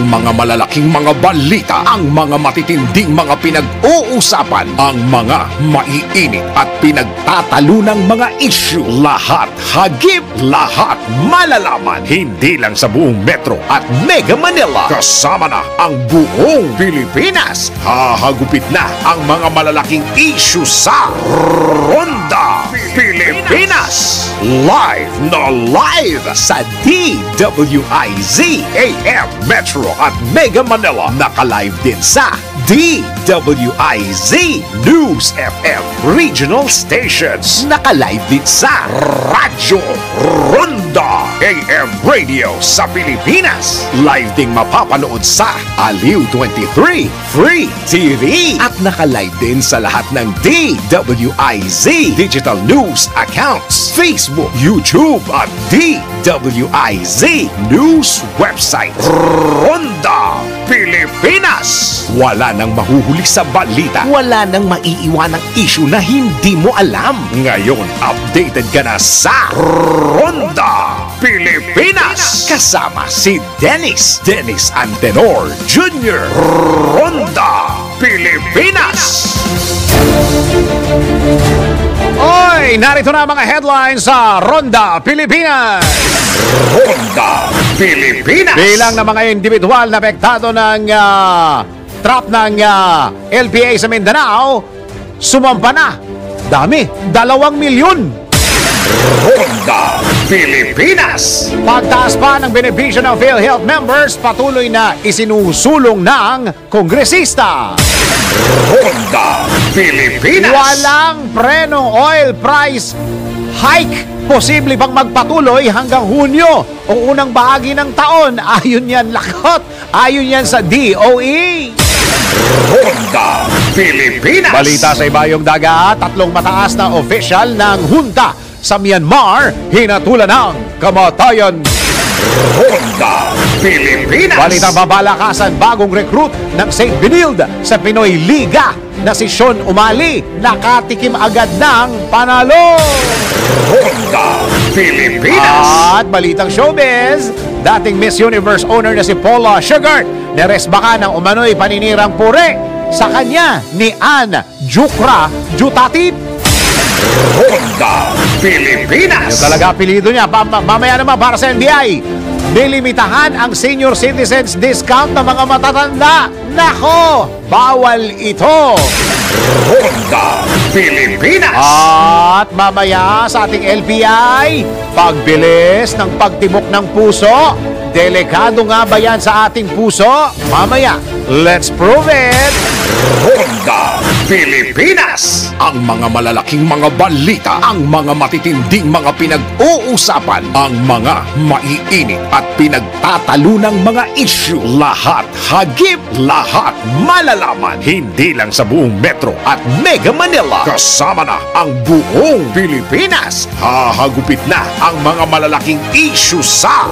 Ang mga malalaking mga balita, ang mga matitinding mga pinag-uusapan, ang mga maiinit at pinagtatalunang mga issue. Lahat hagip, lahat malalaman. Hindi lang sa buong Metro at Mega Manila. Kasama na ang buong Pilipinas. Hahagupit na ang mga malalaking issue sa Ronda Pilipinas. Live na live sa DWIZ AM Metro at Mega Manila. Naka-live din sa DWIZ News FM Regional Stations. Naka-live din sa Radyo Ronda AM Radio sa Pilipinas. Live ding mapapanood sa Aliw 23 Free TV. At naka-live din sa lahat ng DWIZ Digital News accounts, Facebook, YouTube at DWIZ News website. Ronda Pilipinas. Wala nang mahuhuli sa balita. Wala nang maiiwanang issue na hindi mo alam. Ngayon, updated ka na sa Ronda Pilipinas. Kasama si Dennis Antenor Jr. Ronda Pilipinas. Oy, narito na mga headlines sa Ronda Pilipinas. Ronda Pilipinas. Bilang ng mga individual na apektado ng trap ng LPA sa Mindanao, sumampa na. Dami, 2 milyon. Ronda Pilipinas. Pagtaas pa ng benepisyo ng PhilHealth members, patuloy na isinusulong ng kongresista. Ronda Pilipinas. Walang prenong oil price hike. Posible pang magpatuloy hanggang Hunyo o unang bahagi ng taon. Ayon yan lakot. Ayon yan sa DOE. Ronda Pilipinas. Balita sa ibayong dagat, 3 mataas na official ng junta sa Myanmar hinatulan ng kamatayan. Ronda Pilipinas. Balitang babalakasan, bagong recruit ng St. Benilde sa Pinoy Liga na si Sean Umali nakatikim agad ng panalo. Ronda Pilipinas. At balitang showbiz, dating Miss Universe owner na si Paula Sugar naresbaka ng umano'y paninirang pure sa kanya ni Ann Jukra Jutatip. Ronda Pilipinas. Yung talaga apelido niya. Mamaya naman para sa NBI, nilimitahan ang senior citizens discount ng mga matatanda. Nako, bawal ito. Ronda Pilipinas. At mamaya sa ating LPI, pagbilis ng pagtibok ng puso. Delikado nga ba yan sa ating puso? Mamaya, let's prove it. Ronda Pilipinas. Ang mga malalaking mga balita, ang mga matitinding mga pinag-uusapan, ang mga maiinit at pinagtatalunang mga issue. Lahat hagip, lahat malalaman. Hindi lang sa buong Metro at Mega Manila. Kasama na ang buong Pilipinas. Hahagupit na ang mga malalaking issue sa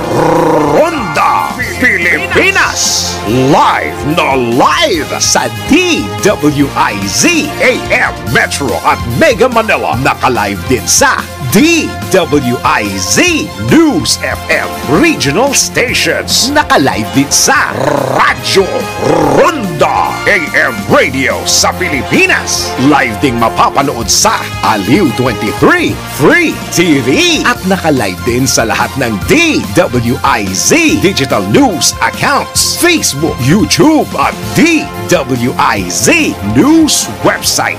Ronda Pilipinas. Live na live sa DWIZ AM Metro at Mega Manila. Naka-live din sa DWIZ News FM Regional Stations. Naka-live din sa Radyo Ronda AM Radio sa Pilipinas. Live ding mapapanood sa Aliw 23 Free TV. At naka-live din sa lahat ng DWIZ Digital News accounts, Facebook, YouTube at DWIZ News website.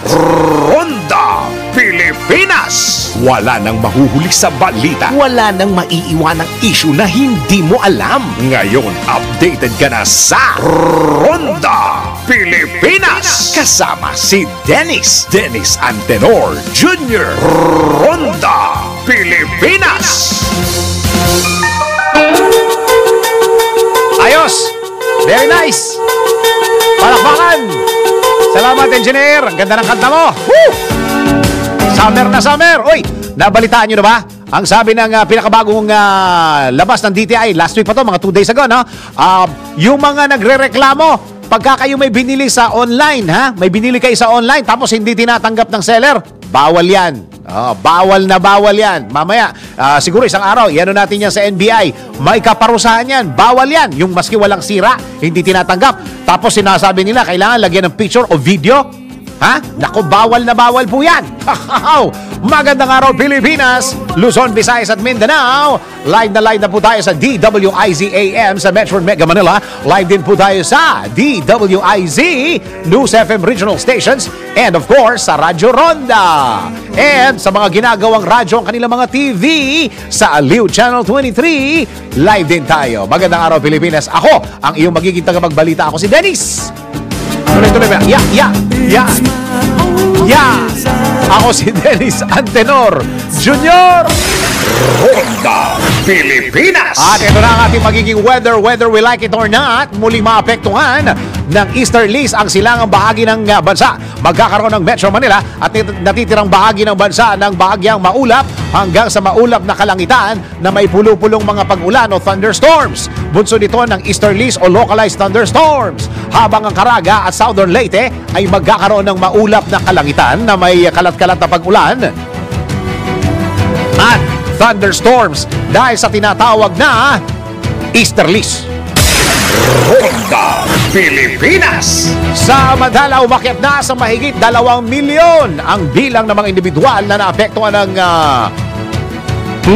Ronda Pilipinas. Wala nang mahuhuli sa balita. Wala nang maiiwanang issue na hindi mo alam. Ngayon, updated ka na sa Ronda Pilipinas. Kasama si Dennis Antenor Jr. Ronda Pilipinas. Ayos! Very nice! Palakpakan! Salamat, engineer! Ang ganda ng kanta mo! Woo! Summer na summer! Uy! Nabalitaan nyo na ba? Ang sabi ng pinakabagong labas ng DTI, last week pa to, mga 2 days ago, no? Yung mga nagre-reklamo, pagka kayo may binili sa online, ha? May binili kayo sa online, tapos hindi tinatanggap ng seller, bawal yan. Bawal na bawal yan. Mamaya, siguro isang araw, iano natin yan sa NBI. May kaparusahan yan. Bawal yan. Yung maski walang sira, hindi tinatanggap. Tapos sinasabi nila, kailangan lagyan ng picture o video. Ha? Naku, bawal na bawal po yan. Magandang araw, Pilipinas, Luzon, Visayas at Mindanao. Live na po tayo sa DWIZ-AM sa Metro Mega Manila. Live din po tayo sa DWIZ News FM Regional Stations. And of course, sa Radyo Ronda. And sa mga ginagawang radyo ang kanilang mga TV sa Aliw Channel 23. Live din tayo. Magandang araw, Pilipinas. Ako, ang iyong magiging tagapagbalita. Ako si Dennis. Tuloy-tuloy ba? Yeah. Ako si Dennis Antenor Jr. Ronda Pilipinas. At ito na ang ating magiging weather, whether we like it or not. Muling maapektuhan ng easterlies ang silangang bahagi ng bansa. Magkakaroon ng Metro Manila at natitirang bahagi ng bansa ng bahagyang maulap hanggang sa maulap na kalangitan na may pulo-pulong mga pag-ulan o thunderstorms. Bunso nito ng easterlies o localized thunderstorms. Habang ang Caraga at Southern Leyte ay magkakaroon ng maulap na kalangitan na may kalat-kalat na pag-ulan at thunderstorms dahil sa tinatawag na easterlies. Ronda Pilipinas. Samantala, umakyat na sa mahigit 2 milyon ang bilang ng mga individual na naapektuhan ng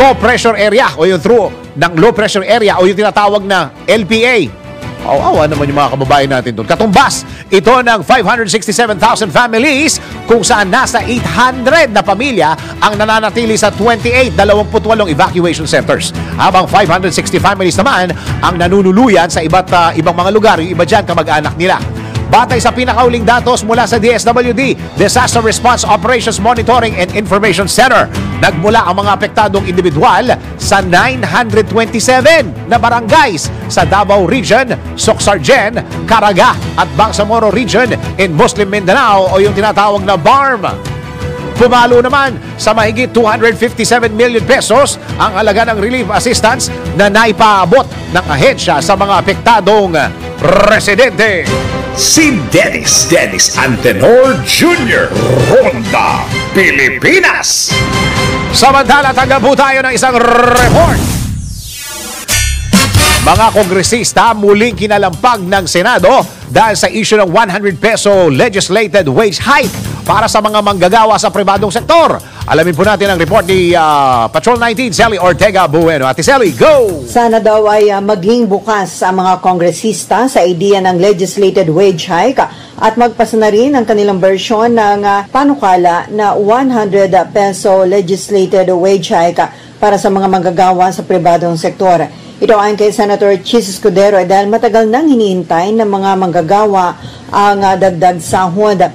low pressure area o yung through ng low pressure area o yung tinatawag na LPA. Awa naman yung mga kababayan natin doon. Katumbas, ito ng 567,000 families kung saan nasa 800 na pamilya ang nananatili sa 28 evacuation centers. Habang 560 families naman ang nanunuluyan sa ibang mga lugar, yung iba dyan kamag-anak nila. Batay sa pinakauling datos mula sa DSWD, Disaster Response Operations Monitoring and Information Center, nagmula ang mga apektadong individual sa 927 na barangays sa Davao Region, Socsargen, Caraga at Bangsamoro Region in Muslim Mindanao o yung tinatawag na BARM. Pumalo naman sa mahigit 257 million pesos ang halaga ng relief assistance na naipaabot ng ahensya sa mga apektadong residente. Si Dennis Antenor Jr. Ronda Pilipinas. Samantala, tanggap po tayo ng isang report. Mga kongresista muling kinalampag ng Senado dahil sa issue ng 100 peso legislated wage hike para sa mga manggagawa sa pribadong sektor. Alamin po natin ang report ni Patrol 19, Sally Ortega Bueno. Ate Sally, go! Sana daw ay maging bukas ang mga kongresista sa ideya ng legislated wage hike at magpasa na rin ang kanilang version ng panukala na 100 peso legislated wage hike para sa mga manggagawa sa pribadong sektor. Ito ayon kay Senator Chis Escudero dahil matagal nang hinihintay ng mga manggagawa ang dagdag sahod.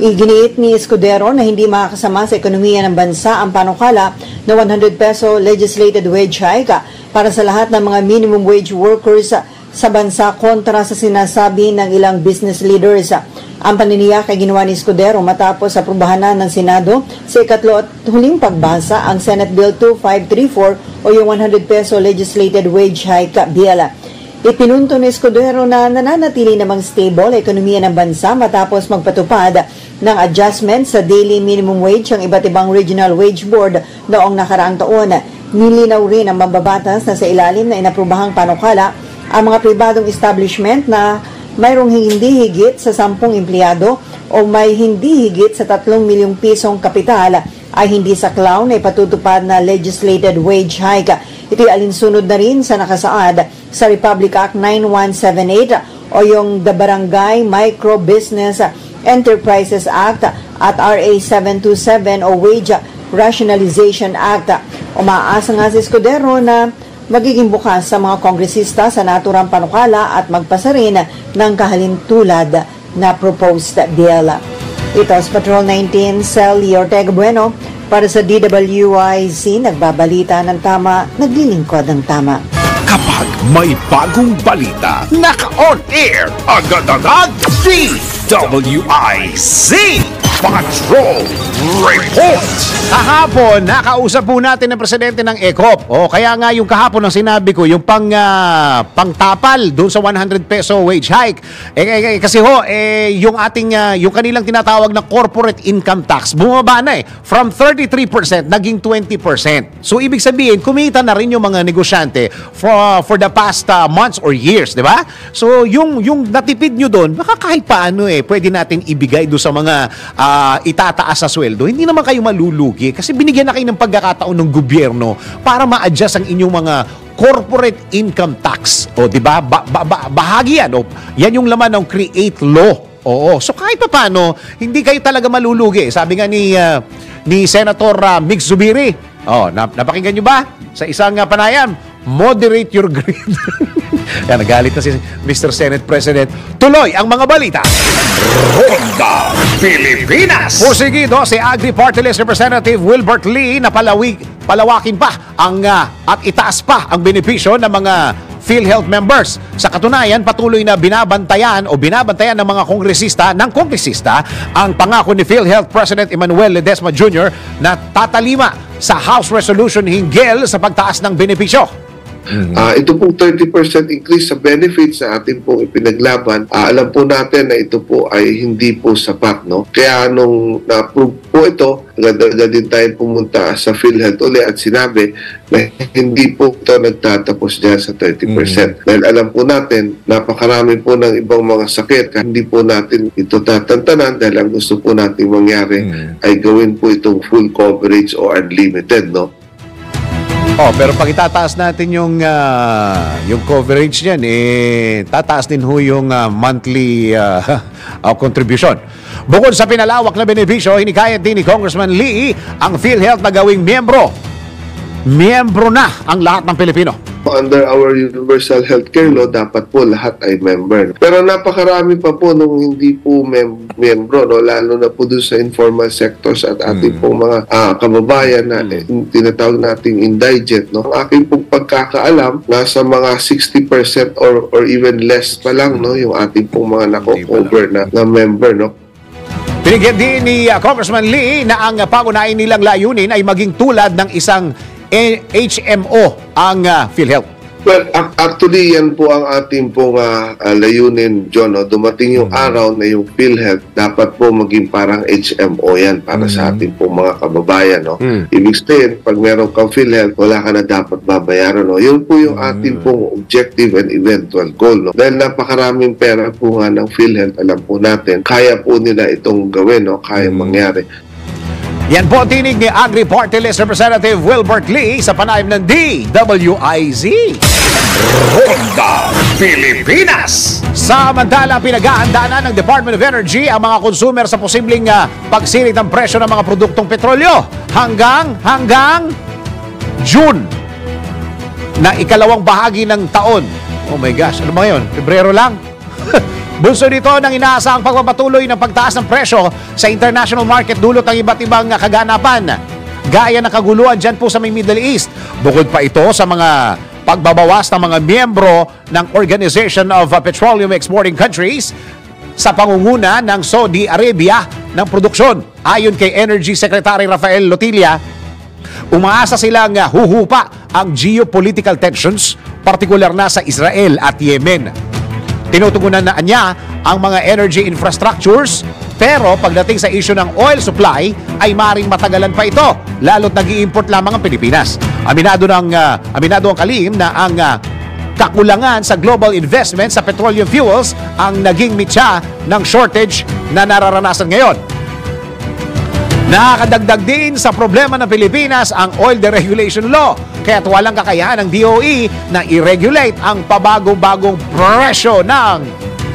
Iginiit ni Escudero na hindi makakasama sa ekonomiya ng bansa ang panukala na 100 peso legislated wage hike para sa lahat ng mga minimum wage workers sa bansa kontra sa sinasabi ng ilang business leaders. Ang paniniyak ay ginawa ni Escudero matapos aprubahan ng Senado sa ikatlo at huling pagbasa ang Senate Bill 2534 o yung 100 peso legislated wage hike bill. Ipinunto ni Escudero na nananatili namang stable ang ekonomiya ng bansa matapos magpatupad ng adjustment sa daily minimum wage ang iba't ibang regional wage board noong nakaraang taon. Nilinaw rin ang mambabatas na sa ilalim na inaprubahang panukala ang mga pribadong establishment na mayroong hindi higit sa 10 empleyado o may hindi higit sa 3 milyong pisong kapital ay hindi saklaw na ipatutupad na legislated wage hike. Ito'y alinsunod na rin sa nakasaad sa Republic Act 9178 o yung The Barangay Micro Business Enterprises Act at RA 727 o Wage Rationalization Act. Umaasa nga si Escudero na magiging bukas sa mga kongresista sa naturang panukala at magpasa rin ng kahalintulad na proposed bill. Ito sa Patrol 19, Sally Ortega Bueno para sa DWIZ, nagbabalita ng tama, naglilingkod ng tama. Kapag may bagong balita, naka-on air agad-agad, DWIZ Patrol Report. Kahapon, nakausap po natin ng presidente ng ECOP. Kaya nga yung kahapon ang sinabi ko, yung pangtapal doon sa 100 peso wage hike. Kasi yung ating, yung kanilang tinatawag na corporate income tax, bumaba na from 33% naging 20%. So, ibig sabihin, kumita na rin yung mga negosyante for the past months or years, di ba? So, yung natipid nyo doon, baka kahit paano pwede natin ibigay doon sa mga itataas sa sweldo. Hindi naman kayo malulugi kasi binigyan na kayo ng pagkakataon ng gobyerno para ma-adjust ang inyong mga corporate income tax. Di ba? Bahagi yan. Yan yung laman ng create law. So kahit pa paano, hindi kayo talaga malulugi. Sabi nga ni Senator Mig Zubiri, napakinggan nyo ba? Sa isang panayam, moderate your greed. Yan, nagalit na si Mr. Senate President. Tuloy ang mga balita. Ronda Pilipinas. Pusigido si Agri Party List Representative Wilbert Lee na palawakin pa at itaas pa ang benepisyo ng mga PhilHealth members. Sa katunayan, patuloy na binabantayan ng mga kongresista ang pangako ni PhilHealth President Emmanuel Ledesma Jr. na tatalima sa House Resolution hinggil sa pagtaas ng benepisyo. Ito pong 30% increase sa benefits na atin pong ipinaglaban, alam po natin na ito po ay hindi po sapat, no? Kaya nung na-approve po ito, agad din tayo pumunta sa PhilHealth uli at sinabi na hindi po ito nagtatapos dyan sa 30%. Dahil alam po natin, napakarami po ng ibang mga sakit. Hindi po natin ito tatantanan dahil ang gusto po natin mangyari ay gawin po itong full coverage o unlimited, no? Pero pag itataas natin yung coverage niyan, tataas din ho yung monthly contribution. Bukod sa pinalawak na benepisyo, hinikayat din ni Congressman Lee ang PhilHealth na gawing miyembro. Miyembro na ang lahat ng Pilipino. Under our Universal Healthcare Law, dapat po lahat ay member. Pero napakarami pa po nung hindi po miyembro, no? Lalo na po doon sa informal sectors at ating pong mga kababayan na tinatawag nating indigent. No? Ang aking pong pagkakaalam, nasa mga 60% or even less pa lang, no? Yung ating pong mga nako-cover na member. No? Pinigyan din ni Congressman Lee na ang pangunahin nilang layunin ay maging tulad ng isang HMO ang PhilHealth. Well, actually, yan po ang ating pong layunin, John. No? Dumating yung araw na yung PhilHealth dapat po maging parang HMO yan para sa ating pong mga kababayan. No? Ibig sabihin, pag meron kang PhilHealth, wala ka na dapat babayaran. No? Yun po yung ating pong objective and eventual goal. No? Dahil napakaraming pera po nga ng PhilHealth, alam po natin, kaya po nila itong gawin, no? Kaya mangyari. Yan po ang tinig ni Agri Party List Representative Wilbert Lee sa panayam ng DWIZ. Ronda Pilipinas. Samantala, pinag-aanda na ng Department of Energy ang mga consumer sa posibleng pagsirit ng presyo ng mga produktong petrolyo hanggang June na ikalawang bahagi ng taon. Oh my gosh, ano ba ngayon? Pebrero lang? Bunso dito ng inaasahang pagpapatuloy ng pagtaas ng presyo sa international market dulot ng iba't ibang kaganapan. Gaya ng kaguluhan dyan po sa may Middle East. Bukod pa ito sa mga pagbabawas ng mga miyembro ng Organization of Petroleum Exporting Countries sa pangunguna ng Saudi Arabia ng produksyon. Ayon kay Energy Secretary Rafael Lotilla, umaasa silang huhupa ang geopolitical tensions, partikular na sa Israel at Yemen. Tinutugunan na niya ang mga energy infrastructures, pero pagdating sa issue ng oil supply ay maring matagalan pa ito, lalo't nag-i-import lamang ang Pilipinas. Aminado ang kalihim na ang kakulangan sa global investment sa petroleum fuels ang naging mitya ng shortage na nararanasan ngayon. Nakakadagdag din sa problema ng Pilipinas ang Oil Deregulation Law, kaya't walang kakayahan ng DOE na i-regulate ang pabago-bagong presyo ng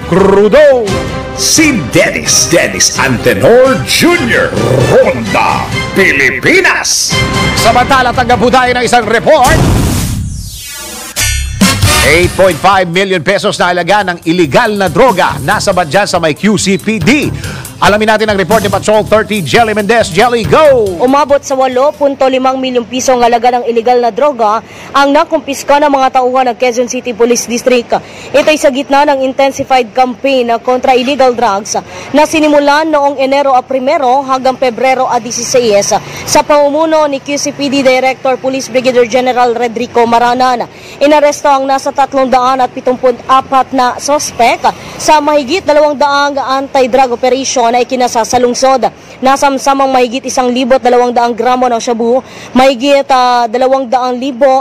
crudo. Si Dennis Antenor Jr. Ronda Pilipinas. Samantala, tanggap po tayo ng isang report. 8.5 million pesos na halaga ng illegal na droga nasa badyan sa may QCPD. Alamin natin ang report ni Patrol 30 Jelly Mendez. Jelly, go! Umabot sa 8.5 milyong piso ang halaga ng illegal na droga ang nakumpiska ng mga tauhan ng Quezon City Police District. Ito ay sa gitna ng intensified campaign kontra illegal drugs na sinimulan noong Enero 1 hanggang Pebrero 16 sa pamumuno ni QCPD Director Police Brigadier General Redrico Maranan. Inaresto ang nasa 374 na sospek sa mahigit 200 anti-drug operation na ikinasa sa lungsod. Nasamsamang mahigit 1,200 gramo ng shabu, mahigit 200,000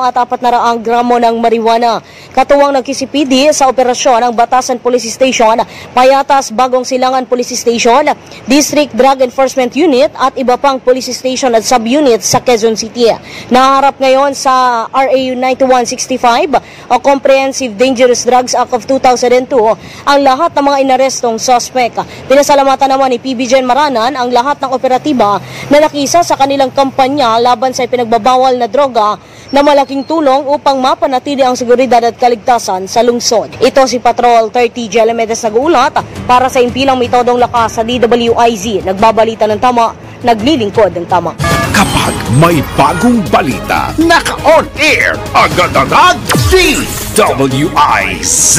at 400 gramo ng marijuana. Katuwang ng QCPD sa operasyon ng Batasan Police Station, Payatas Bagong Silangan Police Station, District Drug Enforcement Unit at iba pang police station at sub-unit sa Quezon City. Naharap ngayon sa RA 9165 o Comprehensive Dangerous Drugs Act of 2002 ang lahat ng mga inarestong suspect. Pinasalamatan naman ni PB Gen Maranan ang lahat ng operatiba na nakisa sa kanilang kampanya laban sa ipinagbabawal na droga na malaking tulong upang mapanatili ang seguridad at kaligtasan sa lungsod. Ito si Patrol 30 Jelly Mendez nag-uulat para sa impilang metodong lakas sa DWIZ. Nagbabalita ng tama, naglilingkod ng tama. Kapag may bagong balita, naka-on air, agad-agad, DWIZ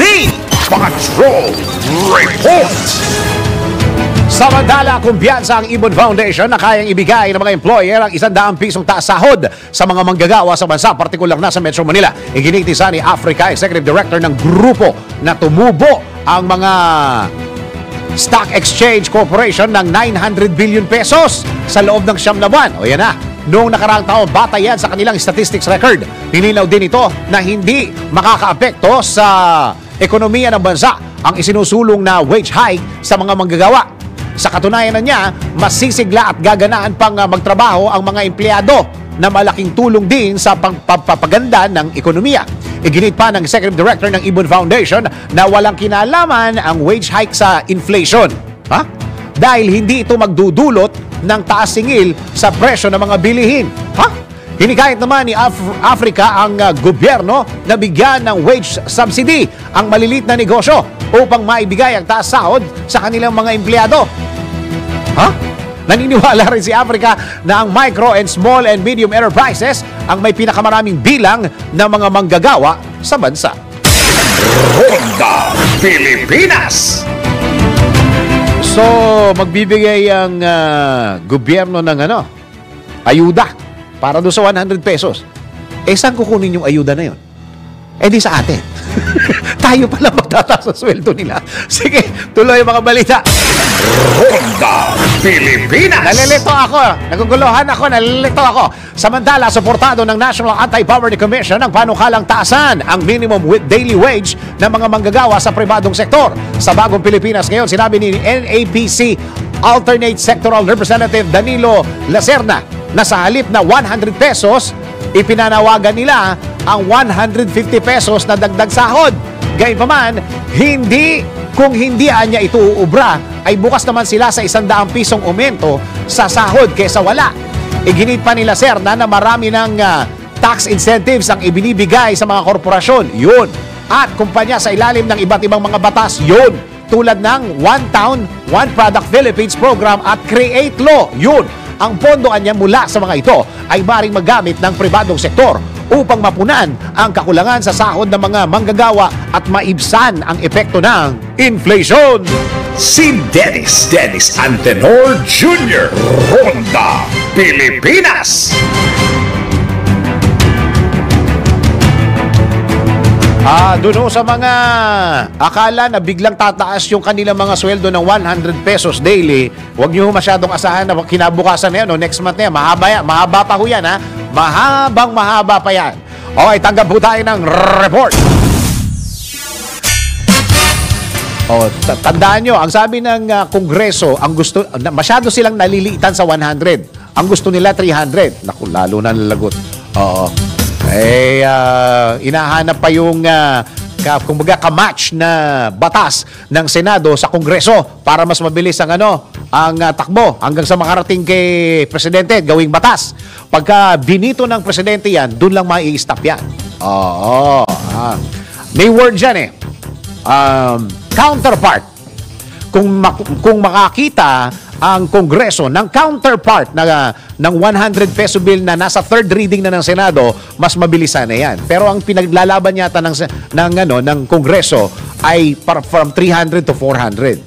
Patrol Report! Samantala, kumpiyansa ang Ibon Foundation na kayang ibigay ng mga employer ang 100 pisong taas sahod sa mga manggagawa sa bansa, partikular na sa Metro Manila. Iginitisa ni Africa, Executive Director ng grupo na tumubo ang mga Stock Exchange Corporation ng 900 billion pesos sa loob ng 9 na buwan. O yan na. Noong nakaraang taon, batay yan sa kanilang statistics record. Nilinaw din ito na hindi makakaapekto sa ekonomiya ng bansa ang isinusulong na wage hike sa mga manggagawa. Sa katunayan na niya, masisigla at gaganaan pang magtrabaho ang mga empleyado na malaking tulong din sa pagpapaganda ng ekonomiya. Iginit pa ng Executive Director ng Ibon Foundation na walang kinalaman ang wage hike sa inflation. Dahil hindi ito magdudulot ng taas singil sa presyo ng mga bilihin. Hinikayat naman ni Africa ang gobyerno na bigyan ng wage subsidy ang malilit na negosyo upang maibigay ang taas sahod sa kanilang mga empleyado. Naniniwala rin si Africa na ang micro and small and medium enterprises ang may pinakamaraming bilang ng mga manggagawa sa bansa. Ronda Pilipinas! So, magbibigay ang gobyerno ng ayuda para doon sa 100 pesos. Saan kukunin yung ayuda na yon? Di sa atin. Tayo pala magtataas ang sweldo nila. Sige, tuloy mga balita. Ronda Pilipinas! Nalilito ako. Nalilito ako. Samantala, suportado ng National Anti-Poverty Commission ang panukalang taasan ang minimum daily wage ng mga manggagawa sa pribadong sektor. Sa Bagong Pilipinas ngayon, sinabi ni NAPC Alternate Sectoral Representative Danilo Lacerna na sa halip na 100 pesos, ipinanawagan nila ang 150 pesos na dagdag sahod. Gayunpaman, kung hindi niya ito uubra, ay bukas naman sila sa 100 pisong aumento sa sahod kesa wala. Iginit pa nila Serna na marami ng tax incentives ang ibinibigay sa mga korporasyon. Yun. At kumpanya sa ilalim ng iba't ibang mga batas. Yun. Tulad ng One Town, One Product Philippines program at Create Law. Yun. Ang pondoan niya mula sa mga ito ay maring magamit ng pribadong sektor upang mapunan ang kakulangan sa sahod ng mga manggagawa at maibsan ang epekto ng inflation. Si Dennis Antenor Jr. Ronda Pilipinas. Doon sa mga akala na biglang tataas yung kanilang mga sweldo ng 100 pesos daily, huwag nyo masyadong asahan na kinabukasan na yan, next month na yan. Mahaba pa ho yan, mahaba pa yan. Okay, tanggap po tayo ng report. Tandaan nyo, ang sabi ng Kongreso, masyado silang naliliitan sa 100. Ang gusto nila 300. Naku, lalo na nalagot. Inahanap pa yung kumbaga kamatch na batas ng Senado sa Kongreso para mas mabilis ang takbo hanggang sa makarating kay Presidente gawing batas. Pagka binito ng Presidente yan, dun lang mai-stop yan. May word dyan counterpart. kung makakita ang Kongreso ng counterpart ng 100 peso bill na nasa third reading na ng Senado, mas mabilis sana yan. Pero ang pinaglalaban yata ng Kongreso ay from 300 to 400.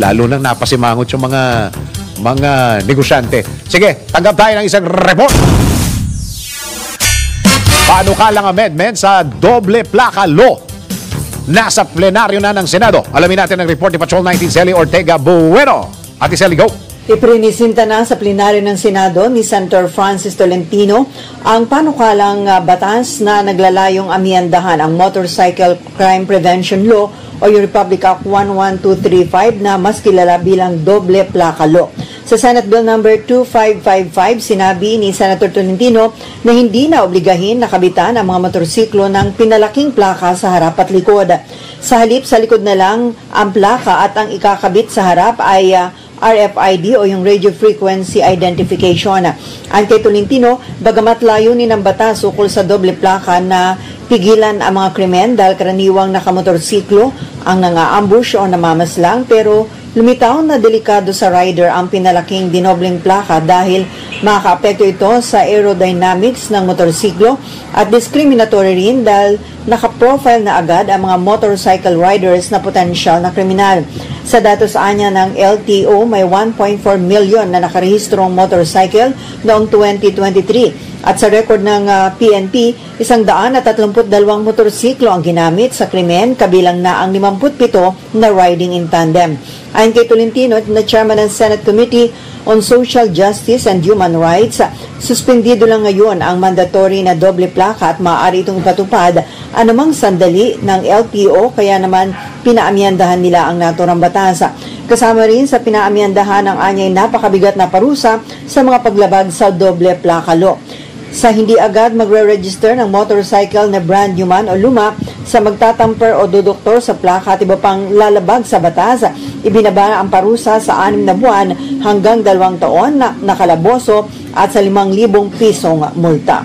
Lalo nang napasimangot yung mga negosyante. Sige, tanggap tayo ng isang report. Panukalang amendment sa doble plaka law. Nasa plenaryo na ng Senado. Alamin natin ang report ni Patrol 19 Celi Ortega Bueno. Ate Celi, go! Iprinisinta na sa plenaryo ng Senado ni Senator Francis Tolentino ang panukalang batas na naglalayong amyendahan ang Motorcycle Crime Prevention Law o yung Republic Act 11235 na mas kilala bilang doble plaka law. Sa Senate Bill number 2555, sinabi ni Senator Tolentino na hindi na obligahin na kabitan ang mga motorsiklo ng pinalaking plaka sa harap at likod. Sa halip, sa likod na lang ang plaka at ang ikakabit sa harap ay RFID o yung Radio Frequency Identification. Ang kay Tolentino, bagamat layunin ng batas ukol sa doble plaka na pigilan ang mga krimen dahil karaniwang nakamotorsiklo ang nangaambush o namamaslang, pero lumitaw na delikado sa rider ang pinalaking dinobleng plaka dahil makakaapekto ito sa aerodynamics ng motorsiklo at discriminatory rin dahil nakaprofile na agad ang mga motorcycle riders na potensyal na kriminal. Sa datos anya ng LTO, may 1.4 million na nakarehistrong motorcycle noong 2023. At sa record ng PNP, 132 motorsiklo ang ginamit sa krimen, kabilang na ang 57 na riding in tandem. Ayon kay Tolentino na chairman ng Senate Committee on Social Justice and Human Rights, suspendido lang ngayon ang mandatory na doble plaka at maaari itong ipatupad anumang sandali ng LTO, kaya naman pinaamyandahan nila ang naturang batas. Kasama rin sa pinaamyandahan ang anyay napakabigat na parusa sa mga paglabag sa doble plaka law. Sa hindi agad magre-register ng motorcycle na brand new man o luma, sa magtatamper o duduktor sa plaka at iba pang lalabag sa batas, ibinaba ang parusa sa 6 na buwan hanggang 2 taon na nakalaboso at sa 5,000 pisong multa.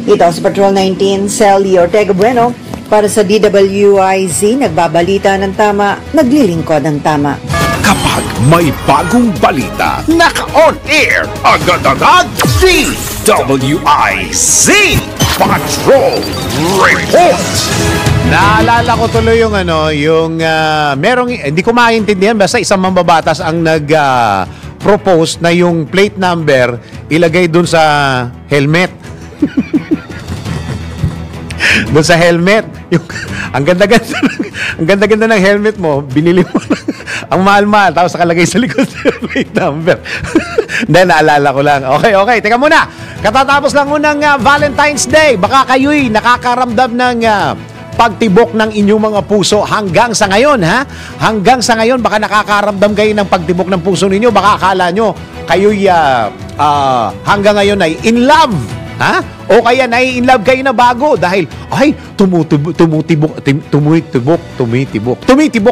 Ito sa Patrol 19, Celi Ortega Bueno, para sa DWIZ, nagbabalita ng tama, naglilingkod ng tama. Kapag may bagong balita, naka-on air, agad-agad, DWIZ Patrol Report. Naalala ko tuloy yung merong, hindi ko maintindihan, basta isang mambabatas ang propose na yung plate number ilagay dun sa helmet. Doon sa helmet, ang ganda-ganda ng helmet mo, binili mo ang mahal-mahal, tapos nakalagay sa likod ng plate number. Then, naalala ko lang. Okay, teka muna. Katatapos lang unang Valentine's Day, baka kayo'y nakakaramdam ng pagtibok ng inyong mga puso hanggang sa ngayon, ha? Hanggang sa ngayon, baka nakakaramdam kayo ng pagtibok ng puso ninyo, baka akala nyo kayo'y hanggang ngayon ay in love. Ha? O kaya nai-inlove kayo na bago dahil tumitibok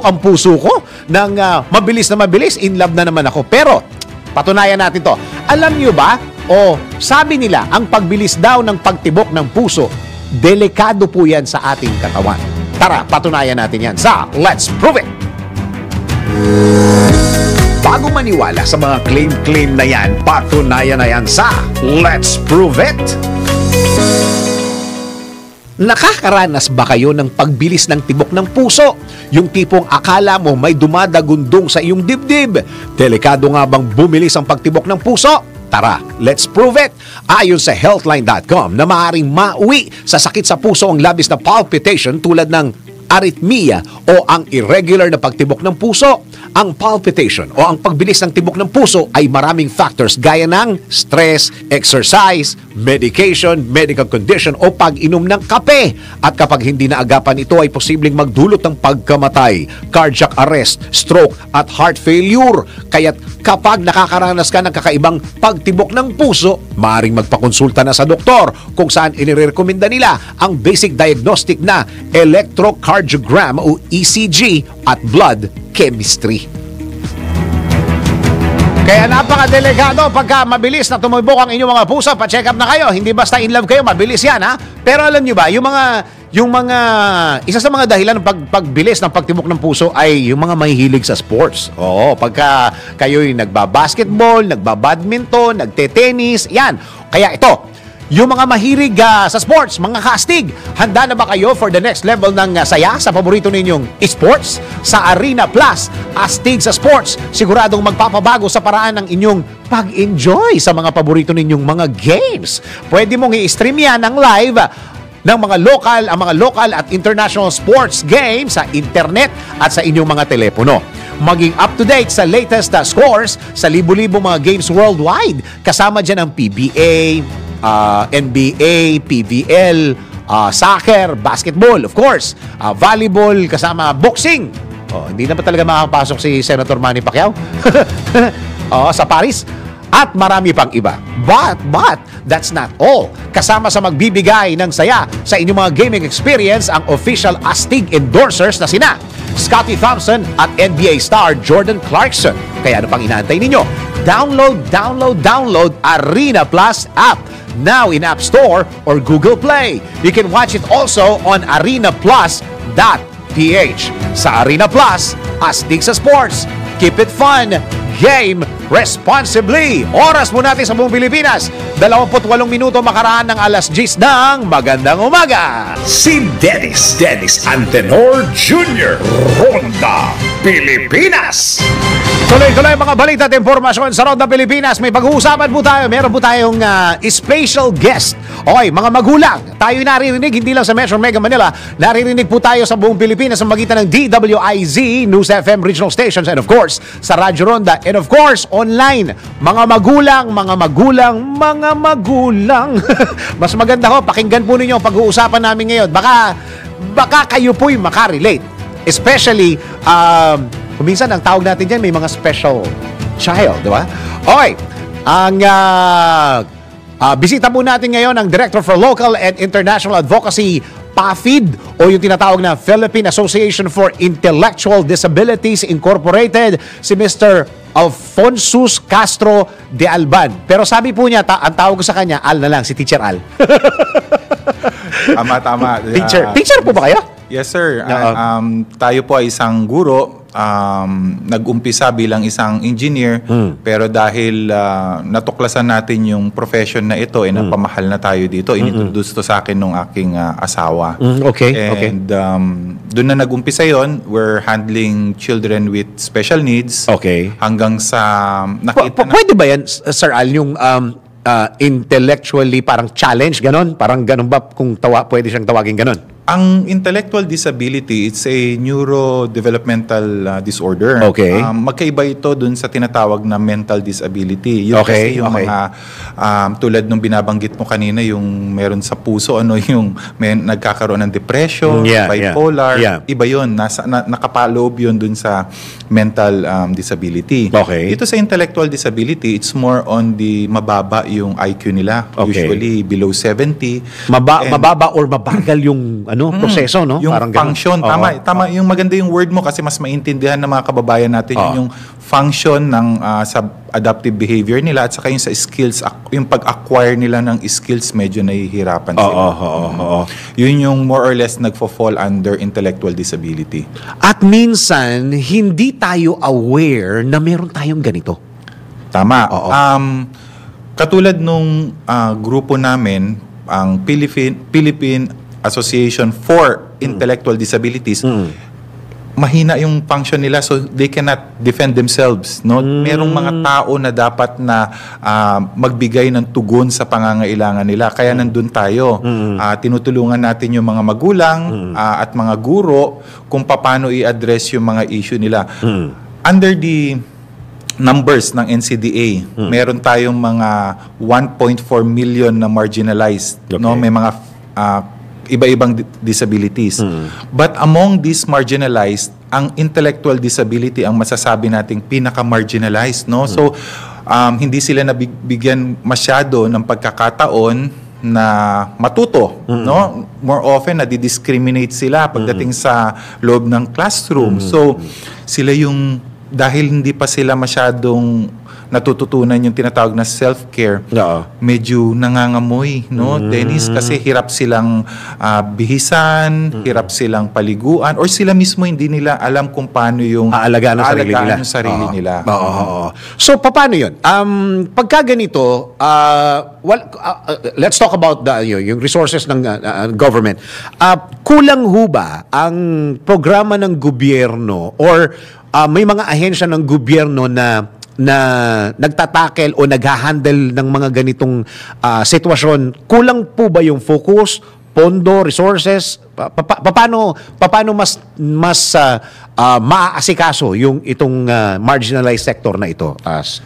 ang puso ko ng mabilis na mabilis, in love na naman ako. Pero patunayan natin to. Alam nyo ba, sabi nila, ang pagbilis daw ng pagtibok ng puso, delikado po yan sa ating katawan. Tara, patunayan natin yan sa Let's Prove It! Bago maniwala sa mga claim na yan, patunayan na yan sa Let's Prove It! Nakakaranas ba kayo ng pagbilis ng tibok ng puso? Yung tipong akala mo may dumadagundong sa iyong dibdib. Delikado nga bang bumilis ang pagtibok ng puso? Tara, let's prove it! Ayon sa healthline.com na maaaring mauwi sa sakit sa puso ang labis na palpitation tulad ng arrhythmia o ang irregular na pagtibok ng puso. Ang palpitation o ang pagbilis ng tibok ng puso ay maraming factors gaya ng stress, exercise, medication, medical condition o pag-inom ng kape. At kapag hindi naagapan ito ay posibleng magdulot ng pagkamatay, cardiac arrest, stroke at heart failure. Kaya't kapag nakakaranas ka ng kakaibang pagtibok ng puso, maaaring magpakonsulta na sa doktor kung saan inirekomenda nila ang basic diagnostic na electrocardiogram o ECG at blood chemistry. Kaya napakadelikado pagka mabilis na tumibok ang inyong mga puso, pa-check up na kayo. Hindi basta in love kayo, mabilis yan, ha? Pero alam nyo ba, yung mga isa sa mga dahilan ng pagbilis ng pagtibok ng puso ay yung mga mahihilig sa sports. Oo, pagka kayo'y nagbabasketball, nagbabadminton, nagte-tennis, yan. Kaya ito, yung mga mahilig sa sports, mga kastig, handa na ba kayo for the next level ng saya sa paborito ninyong esports? Sa Arena Plus, Astig sa Sports, siguradong magpapabago sa paraan ng inyong pag-enjoy sa mga paborito ninyong mga games. Pwede mong i-stream yan ng live ng mga local at international sports games sa internet at sa inyong mga telepono. Maging up-to-date sa latest scores sa libo-libo mga games worldwide. Kasama dyan ang PBA, NBA, PVL, soccer, basketball, of course, volleyball, kasama boxing. Hindi na ba talaga makakapasok si Senator Manny Pacquiao? Sa Paris. At marami pang iba. But, that's not all. Kasama sa magbibigay ng saya sa inyong mga gaming experience ang official Astig endorsers na sina Scottie Thompson at NBA star Jordan Clarkson. Kaya ano pang inaantay ninyo? Download Arena Plus app now in App Store or Google Play. You can watch it also on arenaplus.ph. Sa Arena Plus, Astig sa Sports. Keep it fun. Game responsibly. Oras mo natin sa buong Pilipinas. 28 minuto makaraan ng alas 10 ng magandang umaga. Si Dennis Antenor Jr. Ronda Pilipinas. Tuloy-tuloy mga balita at impormasyon sa Ronda Pilipinas. May pag-uusapan po tayo. Meron po tayong special guest. Okay, mga magulang. Tayo naririnig, hindi lang sa Metro Mega Manila. Naririnig po tayo sa buong Pilipinas sa magitan ng DWIZ, News FM Regional Stations, and of course, sa Radyo Ronda. And of course, online. Mga magulang. Mas maganda ho, pakinggan po ninyo ang pag-uusapan namin ngayon. Baka kayo po'y makarelate. Especially, minsan ang tawag natin dyan, may mga special child, di ba? Okay, ang bisita po natin ngayon ang Director for Local and International Advocacy, PAFID, o yung tinatawag na Philippine Association for Intellectual Disabilities Incorporated, si Mr. Alfonsus Castro de Alban. Pero sabi po niya, ang tawag ko sa kanya, Al na lang, si Teacher Al. Tama. Teacher po ba kayo? Yes, sir. Tayo po ay isang guro. Nag-umpisa bilang isang engineer, pero dahil natuklasan natin yung profession na ito, napamahal na tayo dito. Inintroduce to sa akin nung aking asawa. Okay. And doon na nag-umpisa yon. We're handling children with special needs. Okay. Hanggang sa nakita na... Pwede ba yan, Sir Al, yung intellectually parang challenge, ganon? Parang ganon ba kung pwede siyang tawagin ganon? Ang intellectual disability, it's a neurodevelopmental disorder. Okay. Magkaiba ito dun sa tinatawag na mental disability. Yun kasi yung mga tulad nung binabanggit mo kanina, yung meron sa puso, yung nagkakaroon ng depression, bipolar. Iba yun. Nakapaloob yun dun sa mental disability. Okay. Ito sa intellectual disability, it's more on the mababa yung IQ nila. Okay. Usually below 70. Mababa or mabagal yung proseso, no? Yung parang function, tama. Yung maganda yung word mo kasi mas maintindihan ng mga kababayan natin yung function ng sa adaptive behavior nila at saka yung sa skills, yung pag-acquire nila ng skills medyo nahihirapan sila. Yun yung more or less nagfo-fall under intellectual disability. At minsan, hindi tayo aware na meron tayong ganito. Tama. Katulad nung grupo namin, ang Philippine Association for Intellectual Disabilities, mahina yung function nila, so they cannot defend themselves, no? Merong mga tao na dapat na magbigay ng tugon sa pangangailangan nila, kaya nandun tayo. Tinutulungan natin yung mga magulang at mga guro kung paano i-address yung mga issue nila. Under the numbers ng NCDA, meron tayong mga 1.4 million na marginalized, no? May mga iba-ibang disabilities. But among these marginalized, ang intellectual disability ang masasabi nating pinaka-marginalized, no? So hindi sila nabigyan masyado ng pagkakataon na matuto, no? More often nadi-discriminate sila pagdating sa loob ng classroom. So sila yung, dahil hindi pa sila masyadong natututunan yung tinatawag na self-care, medyo nangangamoy, no, Dennis, kasi hirap silang bihisan, hirap silang paliguan, or sila mismo hindi nila alam kung paano yung aalagaan ng sarili nila. So, paano yun? Pagka ganito, let's talk about yung resources ng government. Kulang ho ba ang programa ng gobyerno or may mga ahensya ng gobyerno na nagtatakel o naghahandle ng mga ganitong sitwasyon? Kulang po ba yung focus, pondo, resources? Paano mas maaasikaso yung itong marginalized sector na ito,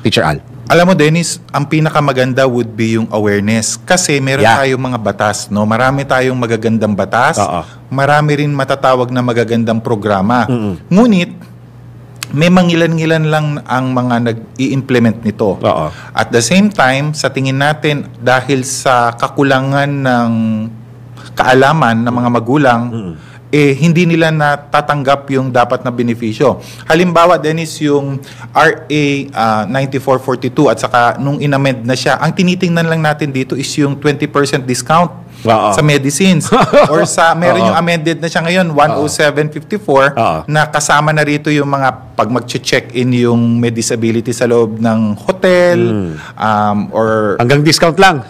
Teacher Al? Alam mo, Dennis, ang pinakamaganda would be yung awareness. Kasi meron tayong mga batas, no? Marami tayong magagandang batas. Marami rin matatawag na magagandang programa. Ngunit, may mangilan-ngilan lang ang mga nag-i-implement nito. At the same time, sa tingin natin, dahil sa kakulangan ng kaalaman ng mga magulang, hindi nila natatanggap yung dapat na benepisyo. Halimbawa, Dennis, yung RA 9442 at saka nung inamend na siya, ang tinitingnan lang natin dito is yung 20% discount sa medicines. Or meron yung amended na siya ngayon, 10754, na kasama na rito yung mga pag mag-check-in yung may disability sa loob ng hotel, or... Hanggang discount lang.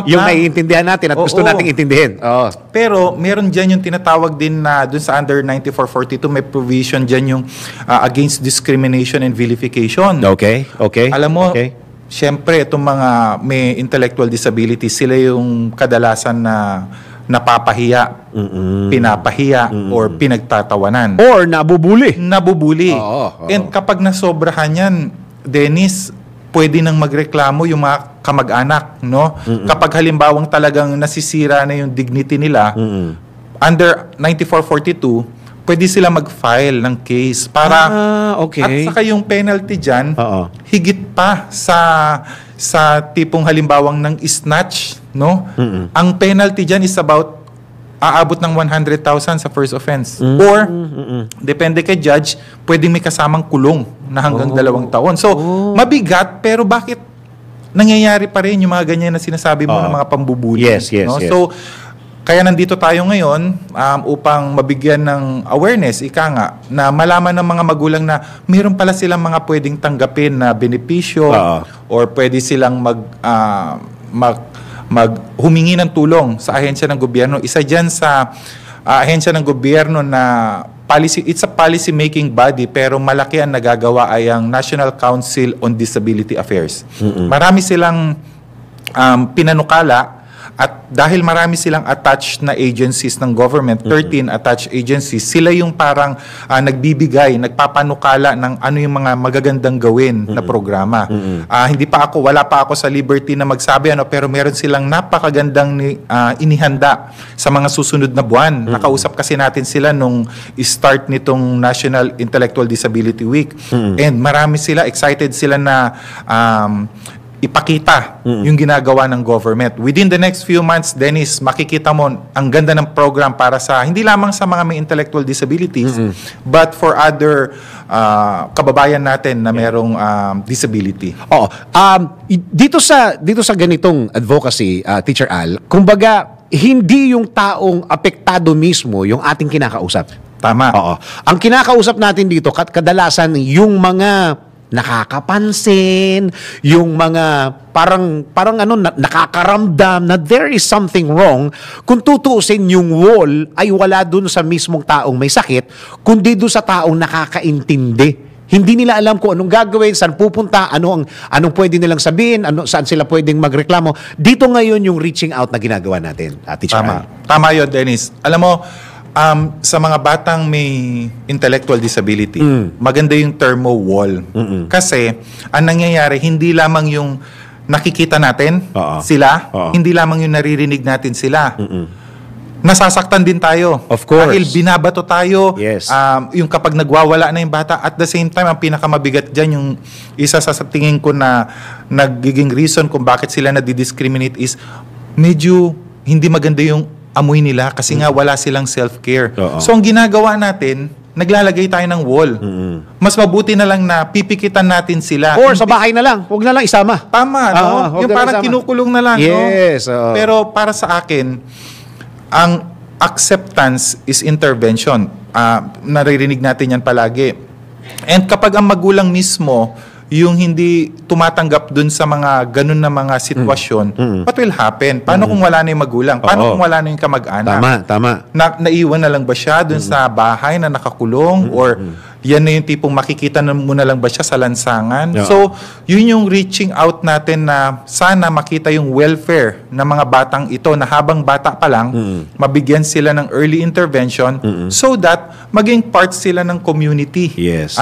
Yung naiintindihan natin at gusto nating intindihin. Pero meron dyan yung tinatawag din na dun sa under 9442, may provision dyan yung against discrimination and vilification. Okay. Alam mo, siyempre, itong mga may intellectual disability, sila yung kadalasan na napapahiya, pinapahiya, or pinagtatawanan. Or nabubuli. And kapag nasobrahan yan, Dennis, pwede nang magreklamo yung mga kamag-anak, no? Kapag halimbawang talagang nasisira na yung dignity nila, under 9442, pwede sila mag-file ng case para at saka yung penalty dyan, higit pa sa tipong halimbawang ng snatch, no? Ang penalty dyan is about aabot ng 100,000 sa first offense. Or, depende kay judge, pwedeng may kasamang kulong na hanggang 2 taon. So, mabigat, pero bakit nangyayari pa rin yung mga ganyan na sinasabi mo ng mga pambubuli? Yes. So, kaya nandito tayo ngayon upang mabigyan ng awareness, na malaman ng mga magulang na mayroon pala silang mga pwedeng tanggapin na benepisyo or pwede silang humingi ng tulong sa ahensya ng gobyerno. Isa dyan sa ahensya ng gobyerno na it's a policy making body, pero malaki ang nagagawa ay ang National Council on Disability Affairs. Marami silang pinanukala. At dahil marami silang attached na agencies ng government, 13 attached agencies, sila yung parang nagbibigay, nagpapanukala ng ano yung mga magagandang gawin na programa. Wala pa ako sa liberty na magsabi, pero meron silang napakagandang inihanda sa mga susunod na buwan. Nakausap kasi natin sila nung start nitong National Intellectual Disability Week. And marami sila, excited sila na ipakita yung ginagawa ng government. Within the next few months, Dennis, makikita mo ang ganda ng program para sa hindi lamang sa mga may intellectual disabilities, but for other kababayan natin na merong disability. Dito sa ganitong advocacy, Teacher Al, kumbaga hindi yung taong apektado mismo yung ating kinakausap. Tama. Ang kinakausap natin dito kadalasan yung mga nakakapansin, yung mga parang nakakaramdam na there is something wrong. Kung tutuusin, yung wall ay wala dun sa mismong taong may sakit, kundi dun sa taong nakakaintindi. Hindi nila alam kung anong gagawin, saan pupunta, anong pwede nilang sabihin, saan sila pwedeng magreklamo. Dito ngayon yung reaching out na ginagawa natin, Teacher Al. Tama yun, Dennis. Alam mo, sa mga batang may intellectual disability, maganda yung thermo wall. Kasi, ang nangyayari, hindi lamang yung nakikita natin sila, hindi lamang yung naririnig natin sila. Nasasaktan din tayo. Of course. Dahil binabato tayo, yes. Yung kapag nagwawala na yung bata, at the same time, ang pinakamabigat dyan, yung isa sa tingin ko na nagiging reason kung bakit sila nadidiscriminate is medyo hindi maganda yung amoy nila kasi nga wala silang self-care. So, ang ginagawa natin, naglalagay tayo ng wall. Mas mabuti na lang na pipikitan natin sila. Or sa bahay na lang, huwag na lang isama. Tama, no? Huwag Yung na lang parang isama. kinukulong na lang, Yes, no? Pero para sa akin, ang acceptance is intervention. Naririnig natin yan palagi. And kapag ang magulang mismo yung hindi tumatanggap dun sa mga ganun na mga sitwasyon, what will happen? Paano kung wala na yung magulang? Paano kung wala na yung kamag-anak? Tama. Naiwan na lang ba siya dun sa bahay na nakakulong? Or yan na yung tipong makikita mo na lang ba siya sa lansangan? Yeah. So, yun yung reaching out natin na sana makita yung welfare ng mga batang ito na habang bata pa lang, mabigyan sila ng early intervention so that maging part sila ng community. Yes.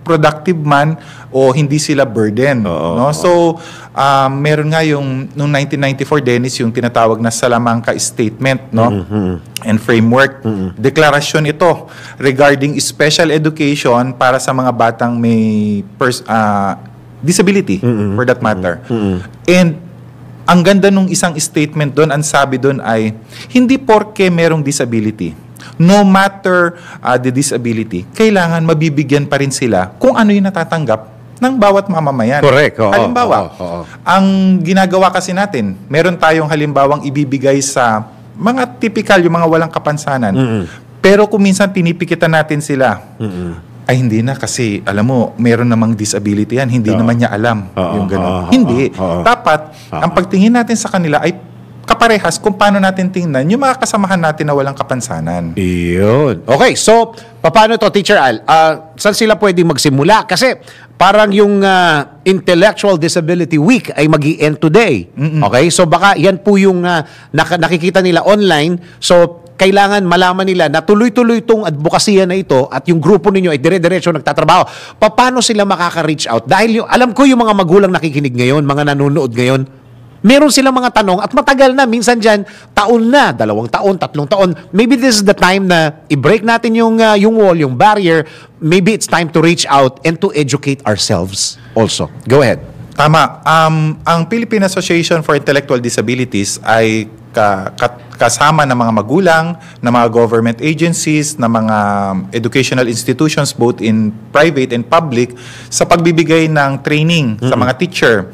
Productive man o hindi sila burden, no? So meron nga yung noong 1994, Dennis, yung tinatawag na Salamanca Statement, no? And framework. Deklarasyon ito regarding special education para sa mga batang may disability, for that matter. And ang ganda nung isang statement doon, ang sabi doon ay hindi porke merong disability, no matter the disability, kailangan mabibigyan pa rin sila kung ano yung natatanggap ng bawat mamamayan. Correct. Halimbawa, ang ginagawa kasi natin, meron tayong halimbawang ibibigay sa mga typical, yung mga walang kapansanan. Pero kung minsan pinipikitan natin sila, ay hindi na kasi, alam mo, meron namang disability yan, hindi naman niya alam yung gano'n. Hindi. Dapat, ang pagtingin natin sa kanila ay kaparehas kung paano natin tingnan yung mga kasamahan natin na walang kapansanan. Iyon. Okay, so, paano to, Teacher Al? Saan sila pwedeng magsimula? Kasi, parang yung Intellectual Disability Week ay mag-i-end today. Okay? So, baka yan po yung nakikita nila online. So, kailangan malaman nila na tuloy-tuloy itong advokasya na ito at yung grupo ninyo ay dire-diretso nagtatrabaho. Paano sila makaka-reach out? Dahil alam ko yung mga magulang nakikinig ngayon, mga nanonood ngayon, meron silang mga tanong at matagal na, minsan dyan, taon na, 2 taon, 3 taon. Maybe this is the time na i-break natin yung wall, yung barrier. Maybe it's time to reach out and to educate ourselves also. Go ahead. Tama. Ang Philippine Association for Intellectual Disabilities ay kasama ng mga magulang, ng mga government agencies, ng mga educational institutions both in private and public sa pagbibigay ng training sa mga teacher.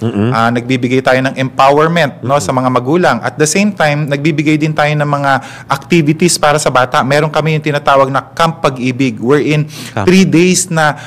Nagbibigay tayo ng empowerment, no, sa mga magulang. At the same time, nagbibigay din tayo ng mga activities para sa bata. Meron kami yung tinatawag na Camp Pag-ibig, wherein 3 days na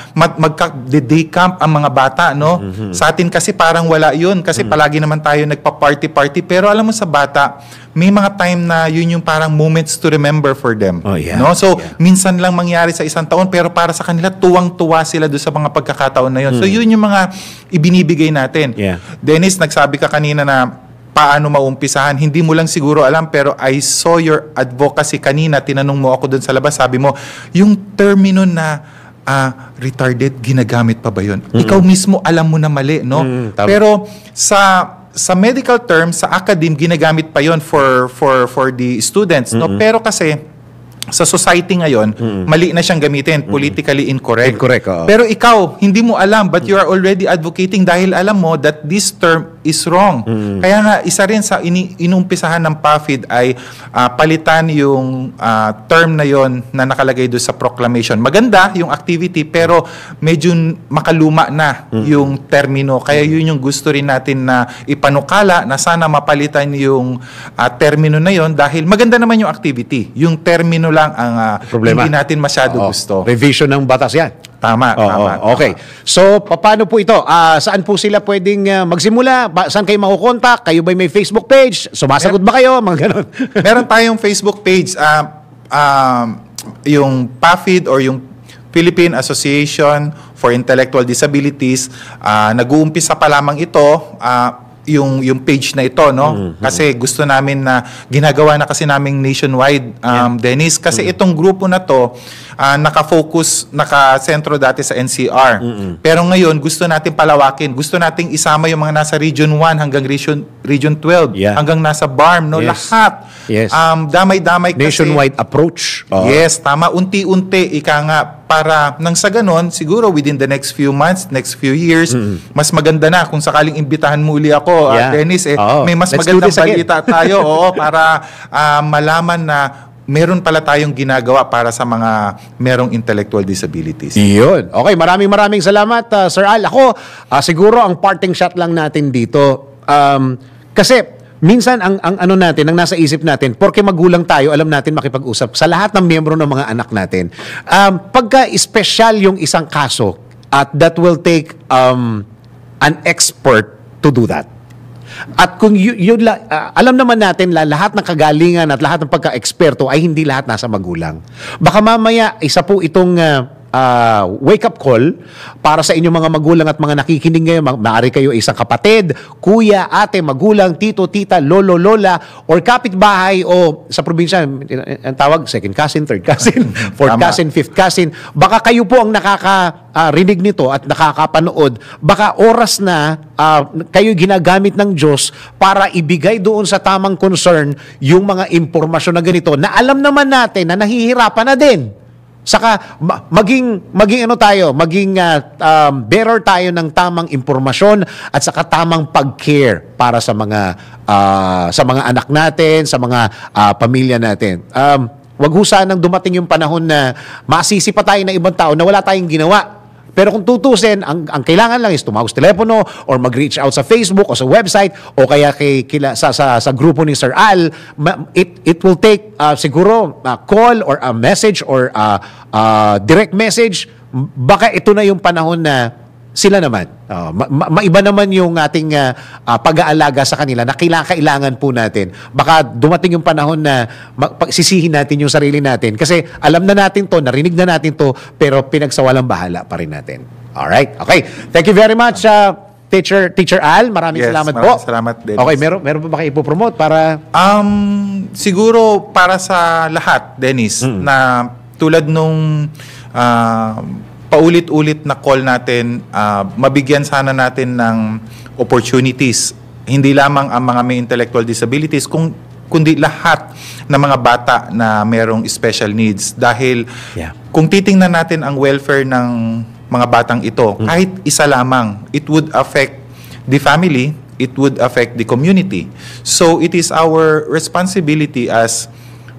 day camp ang mga bata, no? Sa atin kasi parang wala yun kasi palagi naman tayo nagpa-party-party, pero alam mo sa bata, may mga time na yun yung parang moments to remember for them. No? So, minsan lang mangyari sa isang taon, pero para sa kanila, tuwang-tuwa sila doon sa mga pagkakataon na yun. So, yun yung mga ibinibigay natin. Dennis, nagsabi ka kanina na paano maumpisahan. Hindi mo lang siguro alam, pero I saw your advocacy kanina. Tinanong mo ako doon sa labas. Sabi mo, yung termino na retarded, ginagamit pa ba yun? Ikaw mismo alam mo na mali, no? Pero sa medical terms, sa academe, ginagamit pa yon for the students, no? Pero kasi sa society ngayon, mali na siyang gamitin, politically incorrect. Pero ikaw, hindi mo alam, but you are already advocating dahil alam mo that this term is wrong. Kaya nga, isa rin sa inumpisahan ng PAFID ay palitan yung term na yon na nakalagay doon sa proclamation. Maganda yung activity, pero medyo makaluma na yung termino. Kaya yun yung gusto rin natin na ipanukala na sana mapalitan yung termino na yon dahil maganda naman yung activity. Yung termino lang ang hindi natin masyado gusto. Revision ng batas yan. Tama. Okay. So, paano po ito? Saan po sila pwedeng magsimula? Saan kayo makukontak? Kayo ba may Facebook page? Sumasagot ba kayo? Mga ganun. Meron tayong Facebook page. Yung PAFID or yung Philippine Association for Intellectual Disabilities. Nag-uumpisa pa lamang ito. Yung page na ito, no? Kasi gusto namin na ginagawa na kasi naming nationwide, Dennis, kasi itong grupo na to naka-sentro dati sa NCR. Pero ngayon gusto natin palawakin, gusto nating isama yung mga nasa Region 1 hanggang Region 12, hanggang nasa BARM, no? Lahat. Damay-damay kasi. Nationwide approach. Yes, tama. Unti-unti, ika nga, para nang sa ganon, siguro within the next few months, next few years, mas maganda na kung sakaling imbitahan mo uli ako, Dennis, may mas magandang balita tayo para malaman na meron pala tayong ginagawa para sa mga merong intellectual disabilities. Iyon. Okay, maraming salamat, Sir Al. Ako, siguro ang parting shot lang natin dito. Kasi minsan ang ano natin, ang nasa isip natin, porke magulang tayo, alam natin makipag-usap sa lahat ng miyembro ng mga anak natin. Pagka special yung isang kaso, at that will take an expert to do that. At kung alam naman natin lahat ng kagalingan at lahat ng pagka-eksperto ay hindi lahat nasa magulang. Baka mamaya isa po itong wake-up call para sa inyong mga magulang at mga nakikinig ngayon. Maaari kayo isang kapatid, kuya, ate, magulang, tito, tita, lolo, lola, or kapitbahay o sa probinsya, ang tawag, second cousin, third cousin, fourth cousin, fifth cousin. Baka kayo po ang nakakarinig nito at nakakapanood. Baka oras na kayo ginagamit ng Diyos para ibigay doon sa tamang concern yung mga impormasyon na ganito na alam naman natin na nahihirapan na din. Saka maging ano tayo, maging bearer tayo ng tamang impormasyon at saka tamang pag-care para sa mga anak natin, sa mga pamilya natin. Wag ho sanang dumating yung panahon na masisi pa tayo ng ibang tao na wala tayong ginawa. Pero kung tutusin, ang kailangan lang is tumawag sa telepono or mag-reach out sa Facebook o sa website o kaya sa grupo ni Sir Al. It will take siguro a call or a message or direct message. Baka ito na yung panahon na sila naman. Maiba naman yung ating pag-aalaga sa kanila na kailangan po natin. Baka dumating yung panahon na sisihin natin yung sarili natin. Kasi alam na natin to, narinig na natin to, pero pinagsawalang bahala pa rin natin. Alright? Okay. Thank you very much, Teacher Al. Maraming salamat po. Salamat, Dennis. Okay, meron pa ba kayo ipopromote para... Siguro para sa lahat, Dennis, na tulad nung... paulit-ulit na call natin, mabigyan sana natin ng opportunities. Hindi lamang ang mga may intellectual disabilities, kundi lahat ng mga bata na merong special needs. Dahil kung titingnan natin ang welfare ng mga batang ito, kahit isa lamang, it would affect the family, it would affect the community. So it is our responsibility as